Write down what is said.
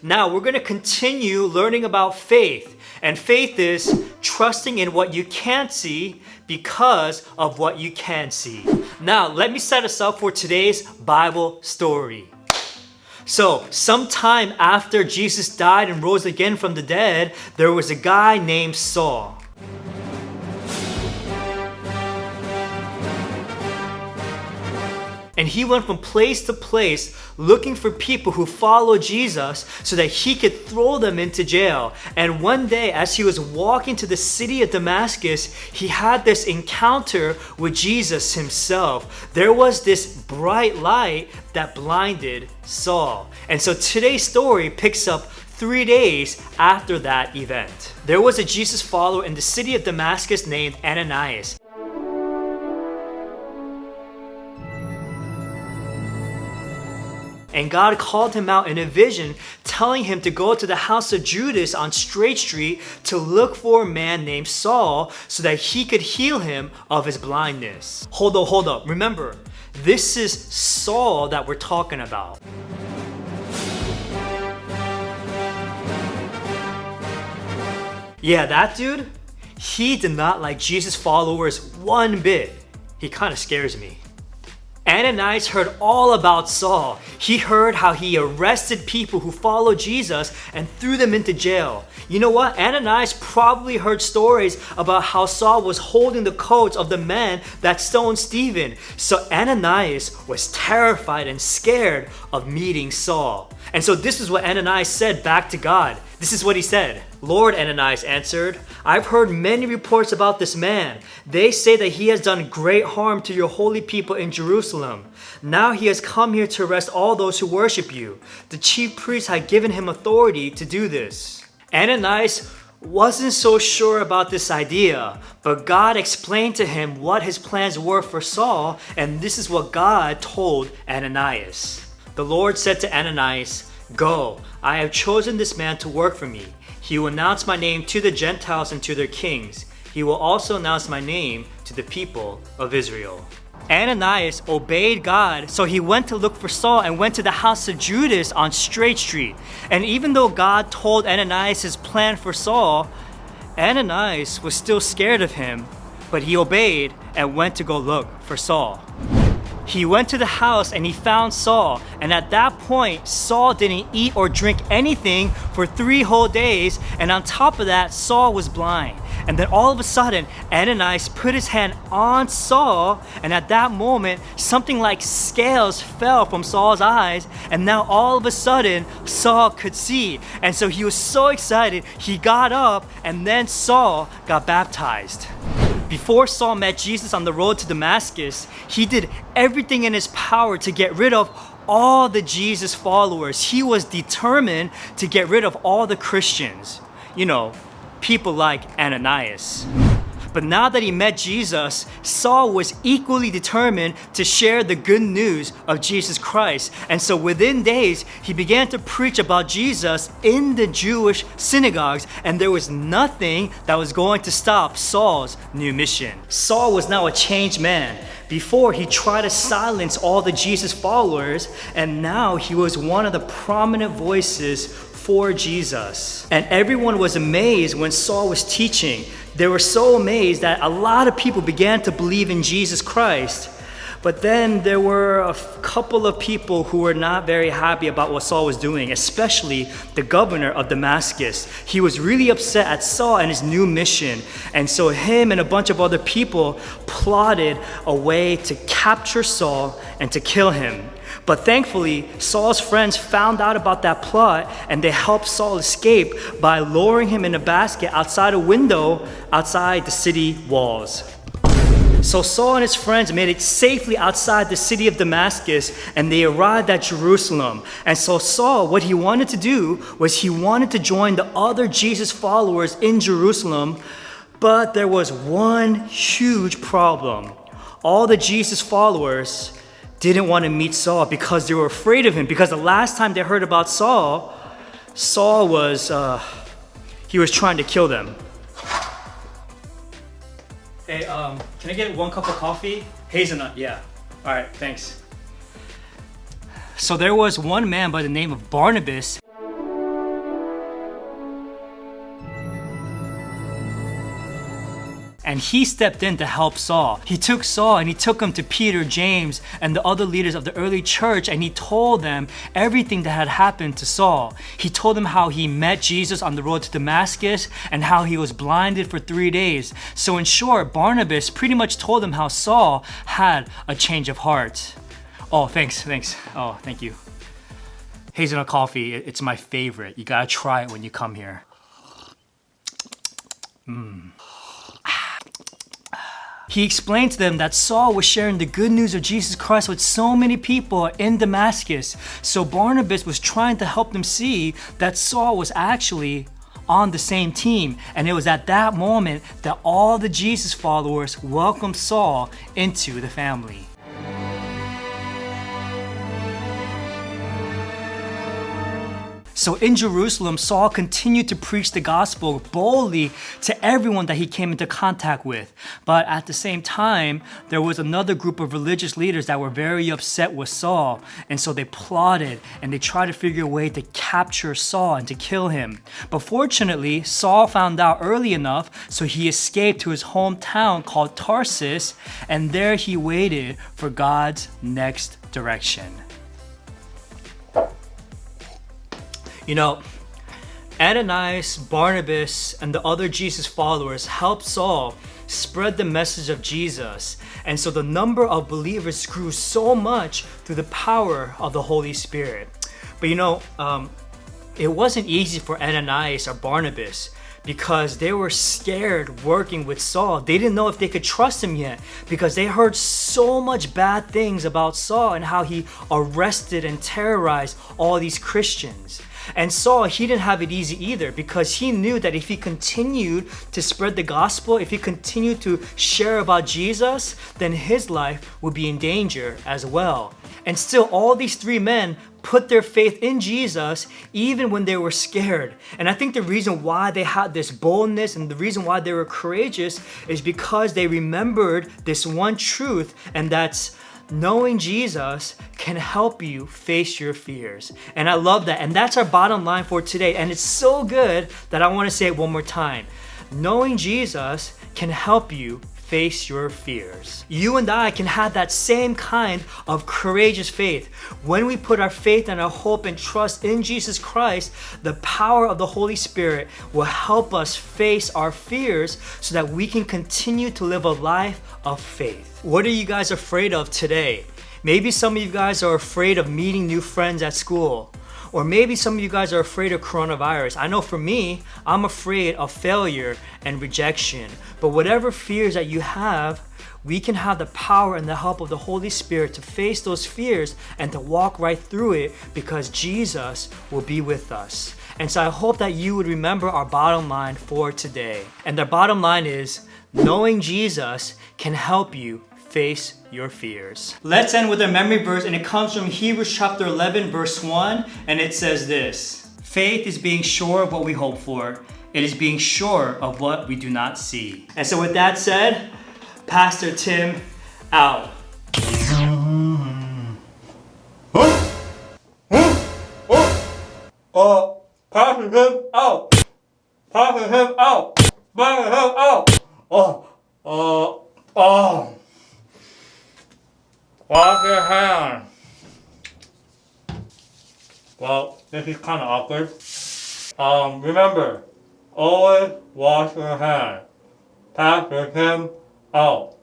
Now we're going to continue learning about faith. And faith is trusting in what you can't see because of what you can see. Now let me set us up for today's Bible story. So, sometime after Jesus died and rose again from the dead, there was a guy named Saul. And he went from place to place looking for people who followed Jesus so that he could throw them into jail. And one day, as he was walking to the city of Damascus, he had this encounter with Jesus himself. There was this bright light that blinded Saul. And so today's story picks up 3 days after that event. There was a Jesus follower in the city of Damascus named Ananias. And God called him out in a vision, telling him to go to the house of Judas on Straight Street to look for a man named Saul so that he could heal him of his blindness. Hold up. Remember, this is Saul that we're talking about. Yeah, that dude, he did not like Jesus' followers one bit. He kind of scares me. Ananias heard all about Saul. He heard how he arrested people who followed Jesus and threw them into jail. You know what? Ananias probably heard stories about how Saul was holding the coats of the men that stoned Stephen. So Ananias was terrified and scared of meeting Saul. And so this is what Ananias said back to God. This is what he said. Lord, Ananias answered, I've heard many reports about this man. They say that he has done great harm to your holy people in Jerusalem. Now he has come here to arrest all those who worship you. The chief priests had given him authority to do this. Ananias wasn't so sure about this idea, but God explained to him what his plans were for Saul, and this is what God told Ananias. The Lord said to Ananias, Go, I have chosen this man to work for me. He will announce my name to the Gentiles and to their kings. He will also announce my name to the people of Israel. Ananias obeyed God, so he went to look for Saul and went to the house of Judas on Straight Street. And even though God told Ananias his plan for Saul, Ananias was still scared of him, but he obeyed and went to go look for Saul. He went to the house and he found Saul, and at that point, Saul didn't eat or drink anything for 3 whole days, and on top of that, Saul was blind. And then all of a sudden, Ananias put his hand on Saul, and at that moment, something like scales fell from Saul's eyes, and now all of a sudden, Saul could see. And so he was so excited, he got up, and then Saul got baptized. Before Saul met Jesus on the road to Damascus, he did everything in his power to get rid of all the Jesus followers. He was determined to get rid of all the Christians. You know, people like Ananias. But now that he met Jesus, Saul was equally determined to share the good news of Jesus Christ. And so within days, he began to preach about Jesus in the Jewish synagogues, and there was nothing that was going to stop Saul's new mission. Saul was now a changed man. Before, he tried to silence all the Jesus followers, and now he was one of the prominent voices for Jesus. And everyone was amazed when Saul was teaching. They were so amazed that a lot of people began to believe in Jesus Christ. But then there were a couple of people who were not very happy about what Saul was doing, especially the governor of Damascus. He was really upset at Saul and his new mission. And so him and a bunch of other people plotted a way to capture Saul and to kill him. But thankfully, Saul's friends found out about that plot, and they helped Saul escape by lowering him in a basket outside a window outside the city walls. So Saul and his friends made it safely outside the city of Damascus, and they arrived at Jerusalem. And so Saul, what he wanted to do was he wanted to join the other Jesus followers in Jerusalem, but there was one huge problem. All the Jesus followers didn't want to meet Saul because they were afraid of him. Because the last time they heard about Saul, Saul was trying to kill them. Hey, can I get 1 cup of coffee? Hazelnut, yeah. All right, thanks. So there was one man by the name of Barnabas. and he stepped in to help Saul. He took Saul and he took him to Peter, James, and the other leaders of the early church, and he told them everything that had happened to Saul. He told them how he met Jesus on the road to Damascus and how he was blinded for 3 days. So in short, Barnabas pretty much told them how Saul had a change of heart. Oh, thanks. Oh, thank you. Hazelnut coffee, it's my favorite. You gotta try it when you come here. He explained to them that Saul was sharing the good news of Jesus Christ with so many people in Damascus. So Barnabas was trying to help them see that Saul was actually on the same team. And it was at that moment that all the Jesus followers welcomed Saul into the family. So in Jerusalem, Saul continued to preach the gospel boldly to everyone that he came into contact with. But at the same time, there was another group of religious leaders that were very upset with Saul. And so they plotted and they tried to figure a way to capture Saul and to kill him. But fortunately, Saul found out early enough, so he escaped to his hometown called Tarsus, and there he waited for God's next direction. You know, Ananias, Barnabas, and the other Jesus followers helped Saul spread the message of Jesus. And so the number of believers grew so much through the power of the Holy Spirit. But you know, it wasn't easy for Ananias or Barnabas because they were scared working with Saul. They didn't know if they could trust him yet because they heard so much bad things about Saul and how he arrested and terrorized all these Christians. And Saul, he didn't have it easy either because he knew that if he continued to spread the gospel, if he continued to share about Jesus, then his life would be in danger as well. And still, all these three men put their faith in Jesus even when they were scared. And I think the reason why they had this boldness and the reason why they were courageous is because they remembered this one truth, and that's knowing Jesus can help you face your fears. And I love that. And that's our bottom line for today. And it's so good that I want to say it one more time. Knowing Jesus can help you face your fears. You and I can have that same kind of courageous faith. When we put our faith and our hope and trust in Jesus Christ, the power of the Holy Spirit will help us face our fears so that we can continue to live a life of faith. What are you guys afraid of today? Maybe some of you guys are afraid of meeting new friends at school. Or maybe some of you guys are afraid of coronavirus. I know for me, I'm afraid of failure and rejection. But whatever fears that you have, we can have the power and the help of the Holy Spirit to face those fears and to walk right through it because Jesus will be with us. And so I hope that you would remember our bottom line for today. And the bottom line is, knowing Jesus can help you face your fears. Let's end with a memory verse, and it comes from Hebrews chapter 11 verse 1, and it says this: faith is being sure of what we hope for. It is being sure of what we do not see. And so with that said, Pastor Tim out. Pastor Tim out. Pastor Tim out. Pastor Tim out. Wash your hands. Well, this is kind of awkward. Remember, always wash your hands. Pastor Tim out.